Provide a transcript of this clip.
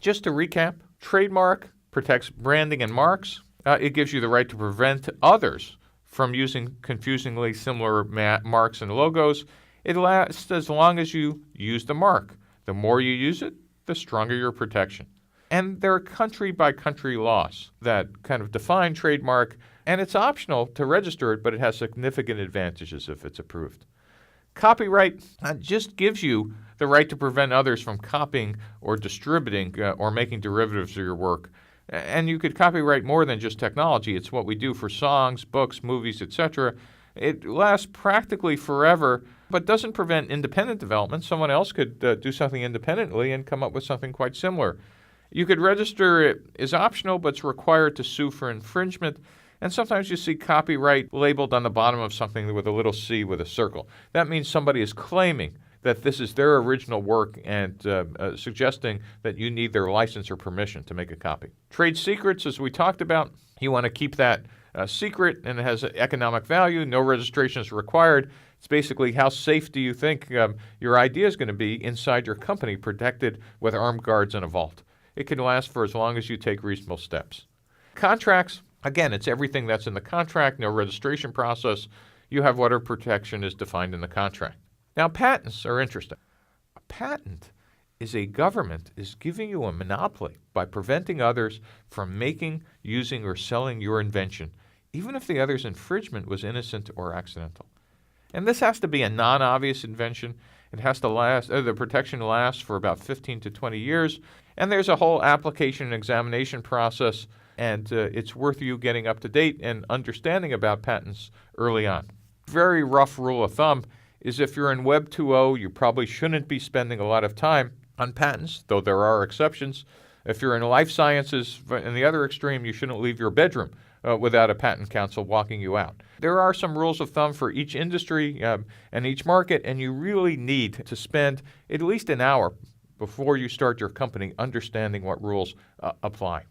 Just to recap, trademark protects branding and marks. It gives you the right to prevent others from using confusingly similar marks and logos. It lasts as long as you use the mark. The more you use it, the stronger your protection. And there are country-by-country laws that kind of define trademark, and it's optional to register it, but it has significant advantages if it's approved. Copyright just gives you the right to prevent others from copying or distributing or making derivatives of your work. And you could copyright more than just technology. It's what we do for songs, books, movies, etc. It lasts practically forever, but doesn't prevent independent development. Someone else could do something independently and come up with something quite similar. You could register it as optional, but it's required to sue for infringement. And sometimes you see copyright labeled on the bottom of something with a little C with a circle. That means somebody is claiming that this is their original work and suggesting that you need their license or permission to make a copy. Trade secrets, as we talked about, you want to keep that secret, and it has economic value. No registration is required. It's basically how safe do you think your idea is going to be inside your company, protected with armed guards in a vault. It can last for as long as you take reasonable steps. Contracts, again, it's everything that's in the contract, no registration process. You have whatever protection is defined in the contract. Now, patents are interesting. A patent is a government is giving you a monopoly by preventing others from making, using, or selling your invention, even if the other's infringement was innocent or accidental. And this has to be a non-obvious invention. It has to last, the protection lasts for about 15 to 20 years, and there's a whole application and examination process, and it's worth you getting up to date and understanding about patents early on. Very rough rule of thumb is if you're in Web 2.0, you probably shouldn't be spending a lot of time on patents, though there are exceptions. If you're in life sciences, in the other extreme, you shouldn't leave your bedroom without a patent counsel walking you out. There are some rules of thumb for each industry and each market, and you really need to spend at least an hour before you start your company understanding what rules apply.